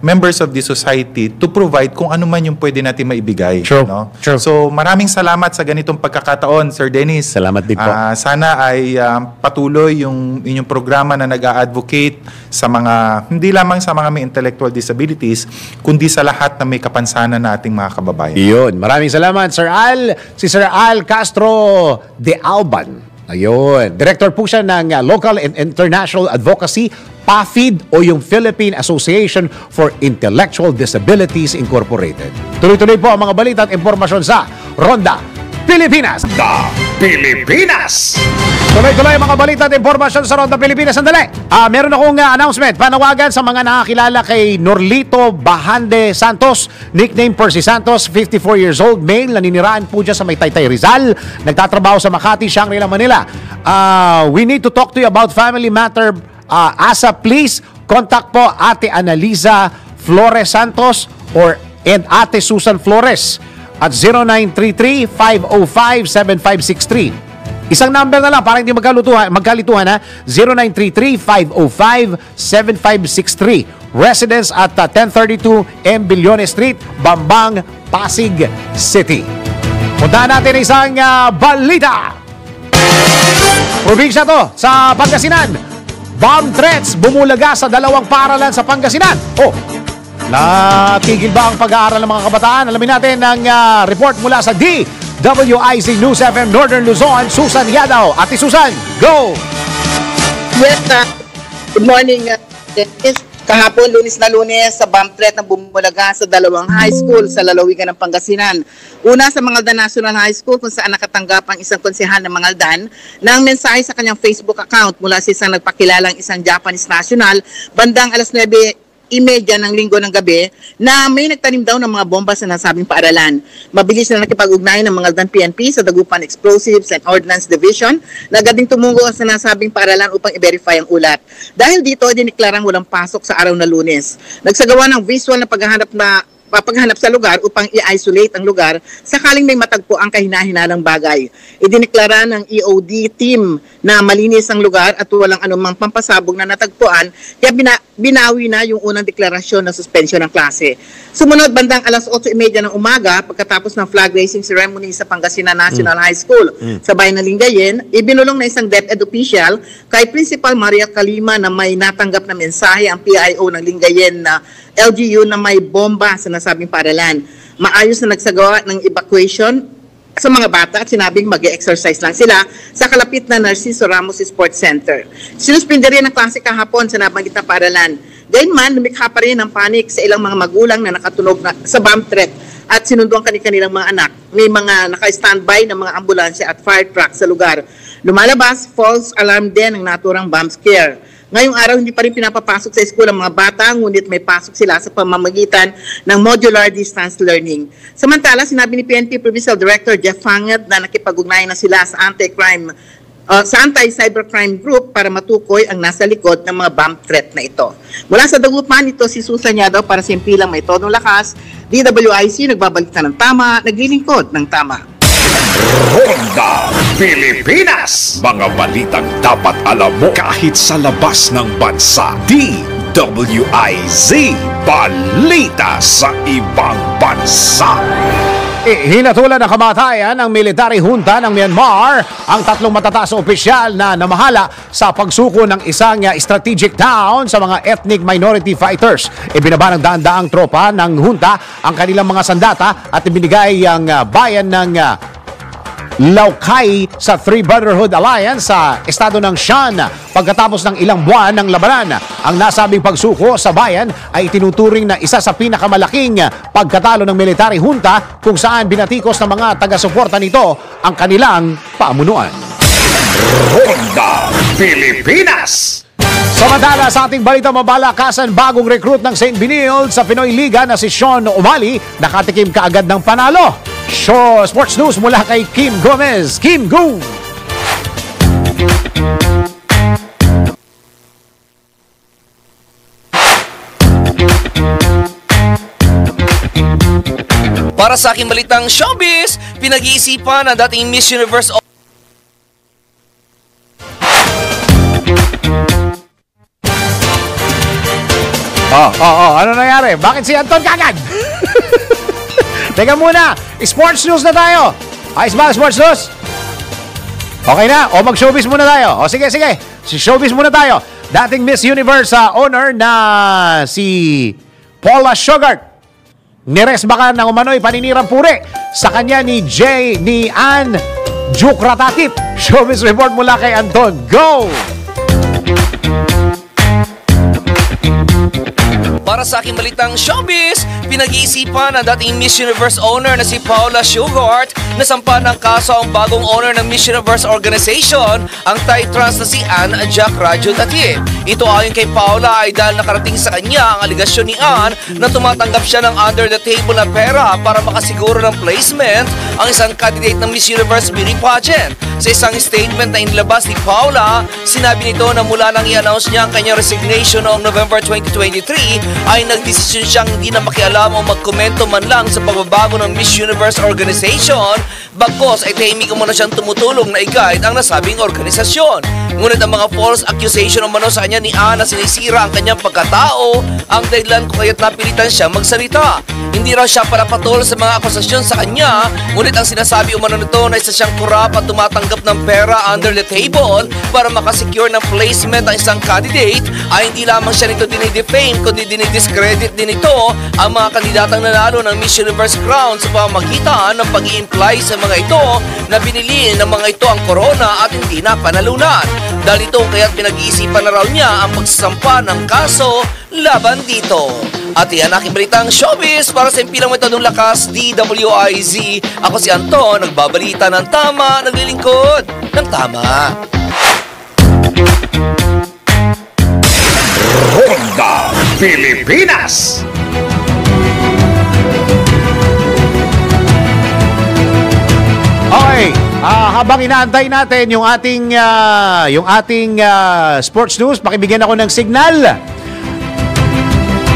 members of the society to provide kung ano man yung pwede natin maibigay. True. No? True. So maraming salamat sa ganitong pagkakataon, Sir Dennis. Salamat din po. Sana ay patuloy yung inyong programa na nag-a-advocate sa mga, hindi lamang sa mga may intellectual disabilities, kundi sa lahat na may kapansanan na ating mga kababayan. Iyon. Maraming salamat, Sir Al. Si Sir Al Castro de Alban. Ayun. Director po siya ng Local and International Advocacy, PAFID o yung Philippine Association for Intellectual Disabilities Incorporated. Tuloy-tuloy po ang mga balita at impormasyon sa Ronda Pilipinas. The Pilipinas! Tuloy-tuloy ang mga balita at impormasyon sa Ronda Pilipinas. Sandali! Meron akong announcement. Panawagan sa mga nakakilala kay Norlito Bahande Santos, nickname Percy Santos, 54 years old, male, naniniraan po dyan sa may Taytay Rizal, nagtatrabaho sa Makati, Shangri-La, Manila. We need to talk to you about family matter. ASA, please contact po Ate Analiza Flores Santos and Ate Susan Flores at 0933-505-7563. Isang number na lang para hindi magkalituhan ha. 0933-505-7563. Residence at 1032 M. Billones Street, Bambang, Pasig City. Puntahan natin isang balita. Probinsya to sa Pangasinan. Bomb threats bumulaga sa dalawang paaralan sa Pangasinan. Natigil ba ang pag-aaral ng mga kabataan? Alamin natin ang report mula sa DWIZ News FM Northern Luzon, Susan Yadaw. Ate Susan, go! Yes, good morning, Dennis. Kahapon, Lunes na Lunes, sa bomb threat na bumulaga sa dalawang high school sa lalawigan ng Pangasinan. Una sa Mangaldan National High School kung saan nakatanggap ang isang konsehal ng Mangaldan ng mensahe sa kanyang Facebook account mula sa isang nagpakilalang isang Japanese national bandang alas 9:30 ng linggo ng gabi na may nagtanim daw ng mga bomba sa nasabing paaralan. Mabilis na nakipag-ugnayan ng Mangaldan PNP sa Dagupan Explosives and Ordnance Division na agad ding tumungo sa nasabing paaralan upang i-verify ang ulat. Dahil dito, diniklarang walang pasok sa araw na Lunes. Nagsagawa ng visual na paghahanap paghanap sa lugar upang i-isolate ang lugar sakaling may matagpo ang kahinahinalang bagay. Idineklara ng EOD team na malinis ang lugar at walang anumang pampasabog na natagpuan, kaya binawi na yung unang deklarasyon na suspensyon ng klase. Sumunod bandang alas 8:30 ng umaga, pagkatapos ng flag raising ceremony sa Pangasinan National High School sa bayan ng Lingayen, ibinulong na isang DepEd official kay Principal Maria Calima na may natanggap na mensahe ang PIO ng Lingayen na LGU na may bomba sa nasabing paaralan. Maayos na nagsagawa ng evacuation sa mga bata at sinabing mag-exercise lang sila sa kalapit na Narciso Ramos Sports Center. Sinuspindi rin ang klase kahapon sa nabanggit na paaralan. Gayunman, lumikha pa rin ang panik sa ilang mga magulang na nakatunog sa bomb threat at sinundo ang kanilang mga anak. May mga naka-standby na mga ambulansya at fire truck sa lugar. Lumalabas, false alarm din ang naturang bomb scare. Ngayong araw, hindi pa rin pinapapasok sa school ang mga bata, ngunit may pasok sila sa pamamagitan ng modular distance learning. Samantala, sinabi ni PNP Provincial Director Jeff Fangad na nakipag-ugnayan na sila sa anti-cybercrime group para matukoy ang nasa likod ng mga bomb threat na ito. Mula sa Dagupan, ito si Susan Yadaw para sa Impilang May Tonong Lakas, DWIC, nagbabalik na ng tama, naglilingkod ng tama. Ronda Pilipinas. Mga balitang dapat alam mo kahit sa labas ng bansa. DWIZ, balita sa ibang bansa. Hinatulan ng kamatayan ng military junta ng Myanmar ang 3 matataas na opisyal na namahala sa pagsuko ng isang strategic town sa mga ethnic minority fighters. Ibinaba ng daan-daang tropa ng junta ang kanilang mga sandata at ibinigay ang bayan ng Laokai sa Three Brotherhood Alliance sa estado ng Shan. Pagkatapos ng ilang buwan ng labanan, ang nasabing pagsuko sa bayan ay tinuturing na isa sa pinakamalaking pagkatalo ng military junta kung saan binatikos ng mga taga-suporta nito ang kanilang pamunuan. Ronda Pilipinas. Samantala sa ating balita mabalakasan, bagong recruit ng St. Benilde sa Pinoy Liga na si Sean Umali nakatikim kaagad ng panalo. Show Sports News mula kay Kim Gomez. Kim, go! Para sa aking balitang showbiz, pinag-iisipan ang dating Miss Universe ano nangyari? Bakit si Anton kagad? Teka muna, sports news na tayo. Ayos ba sports news? Okay na? O mag-showbiz muna tayo. O sige. Showbiz muna tayo. Dating Miss Universe owner na si Paula Sugart. Niresbakan ng umano'y paninirang puri sa kanya ni Ann Jukratatip. Showbiz report mula kay Anton. Go! Para sa aking balitang showbiz, pinag-iisipan ng dating Miss Universe owner na si Paula Sugart na sampa ng kaso ang bagong owner ng Miss Universe organization, ang Thai trans na si Ann Jukratatip. Ito ayon kay Paula ay dahil nakarating sa kanya ang aligasyon ni Ann na tumatanggap siya ng under the table na pera para makasiguro ng placement ang isang candidate ng Miss Universe beauty pageant. Sa isang statement na inilabas ni Paula, sinabi nito na mula nang i-announce niya ang kanyang resignation noong November 2023 ay nagdesisyon siyang hindi na makialam o magkomento man lang sa pagbabago ng Miss Universe organization, bagkos ay tahimik muna siyang tumutulong na i-guide ang nasabing organisasyon. Ngunit ang mga false accusation umano sa kanya ni Ann na sinisira ang kanyang pagkatao ang dahilan kung kaya't napilitan siya magsalita. Hindi raw siya parapatol sa mga akusasyon sa kanya, ngunit ang sinasabi umano nito na isa siyang kurap at tumatanggap ng pera under the table para makasecure ng placement ang isang candidate ay hindi lamang siya nito dinidefame kundi dinidiscredit din ito ang mga kandidatang nanalo ng Miss Universe crown sa pamamagitan ng pag-i-imply sa mga ito na binili ng mga ito ang corona at hindi na panalunan. Dahil ito kaya't pinag-iisipan na raw niya ang pagsasampa ng kaso laban dito. At iyan aking balitang showbiz para sa Impilang May Tonong Lakas, DWIZ. Ako si Anton, nagbabalita ng tama, naglilingkod ng tama. Ronda Pilipinas. Okay, habang inaantay natin yung ating sports news, pakibigyan ako ng signal.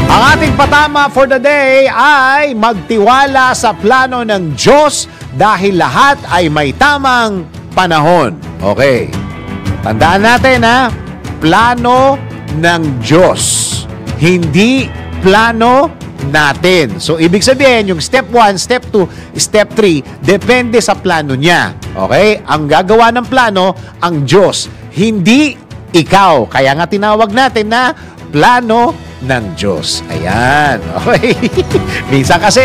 Ang ating patama for the day ay magtiwala sa plano ng Diyos dahil lahat ay may tamang panahon. Okay. Tandaan natin ha, plano ng Diyos. Hindi plano natin. So, ibig sabihin, yung step 1, step 2, step 3, depende sa plano niya. Okay? Ang gagawa ng plano, ang Diyos. Hindi ikaw. Kaya nga tinawag natin na plano ng Diyos. Ayan. Okay? Minsan kasi,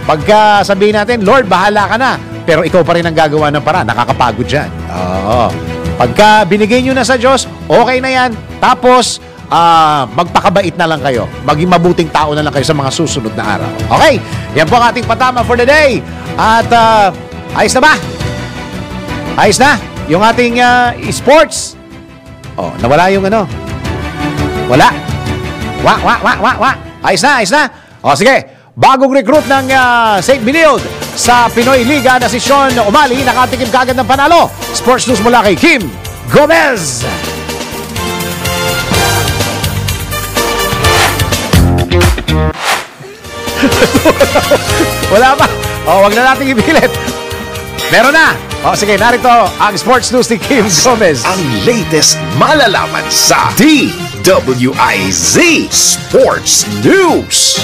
pagka sabihin natin, Lord, bahala ka na. Pero ikaw pa rin ang gagawa ng paraan. Nakakapagod yan. Oo. Pagka binigay nyo na sa Diyos, okay na yan. Tapos, magpakabait na lang kayo. Maging mabuting tao na lang kayo sa mga susunod na araw. Okay? Yan po ang ating patama for the day. At, ayos na ba? Ayos na? Yung ating sports. Oh, nawala yung ano. Wala. Ayos na, ayos na. O, sige. Bagong recruit ng St. Benilde sa Pinoy Liga na si Sean Umali, nakatikim kagad ng panalo. Sports News mula kay Kim Gomez. Wala pa. O, wag na natin ipilit. Meron na. O, sige, narito ang Sports News ni Kim Gomez. Ang latest malalaman sa DWIZ Sports News.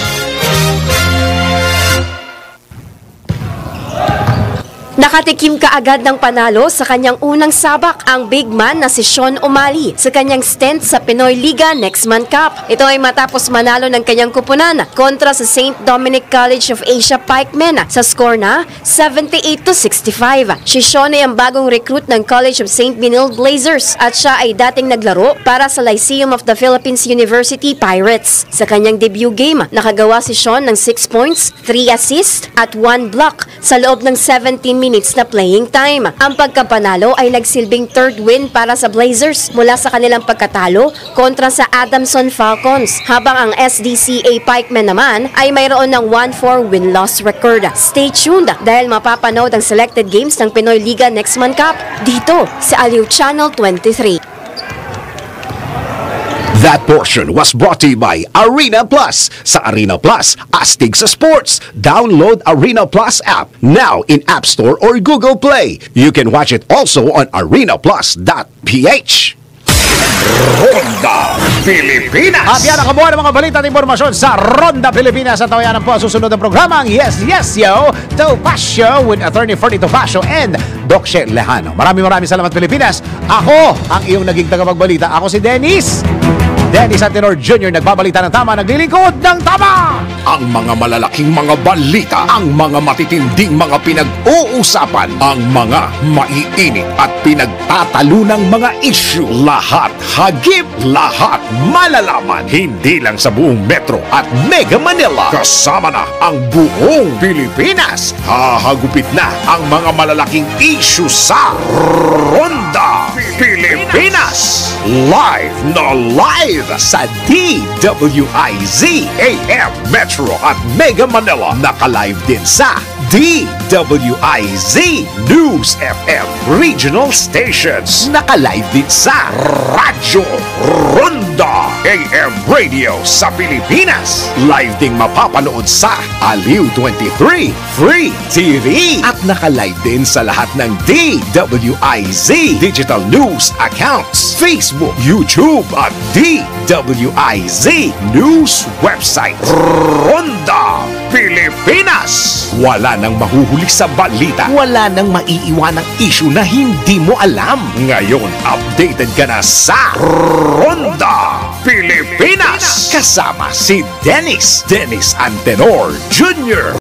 Nakatikim kaagad ng panalo sa kanyang unang sabak ang big man na si Sean Umali sa kanyang stint sa Pinoy Liga Nextman Cup. Ito ay matapos manalo ng kanyang kupunan kontra sa St. Dominic College of Asia Pikemen sa score na 78-65. Si Sean ay ang bagong recruit ng College of St. Benilde Blazers at siya ay dating naglaro para sa Lyceum of the Philippines University Pirates. Sa kanyang debut game, nakagawa si Sean ng 6 points, 3 assists at 1 block sa loob ng 17 minutes na playing time. Ang pagkapanalo ay nagsilbing third win para sa Blazers mula sa kanilang pagkatalo kontra sa Adamson Falcons, habang ang SDCA Pikemen naman ay mayroon ng 1-4 win-loss record. Stay tuned dahil mapapanood ang selected games ng Pinoy Liga Nextman Cup dito sa Aliw Channel 23. That portion was brought to you by Arena Plus. Sa Arena Plus, astig sa sports. Download Arena Plus app now in App Store or Google Play. You can watch it also on arenaplus.ph. Ronda Pilipinas. At yan ang kabuuan ng mga balita at informasyon sa Ronda Pilipinas. At tawayan po ang susunod na programa ang Yes, Yes, Yo, Topacio with Attorney Ferdy Topacio and Doc She Lejano. Maraming salamat Pilipinas. Ako ang iyong naging tagapagbalita. Ako si Dennis Antenor Jr. nagbabalita ng tama, naglilingkod ng tama. Ang mga malalaking mga balita, ang mga matitinding mga pinag-uusapan, ang mga maiinit at pinagtatalunang mga issue. Lahat hagip, lahat malalaman. Hindi lang sa buong Metro at Mega Manila. Kasama na ang buong Pilipinas. Hahagupit na ang mga malalaking issue sa Ronda Pilipinas. Live na live sa DWIZ AM Metro at Mega Manila. Naka-live din sa DWIZ News FM Regional Stations. Naka-live din sa Radyo Ronda AM Radio sa Pilipinas. Live ding mapapanood sa Aliw 23 Free TV. At naka-live din sa lahat ng DWIZ Digital News accounts, Facebook, YouTube at DWIZ News website. Ronda Pilipinas. Wala nang mahuhuli sa balita. Wala nang maiiwanang issue na hindi mo alam. Ngayon, updated ka na sa Ronda Pilipinas. Kasama si Dennis Antenor Jr.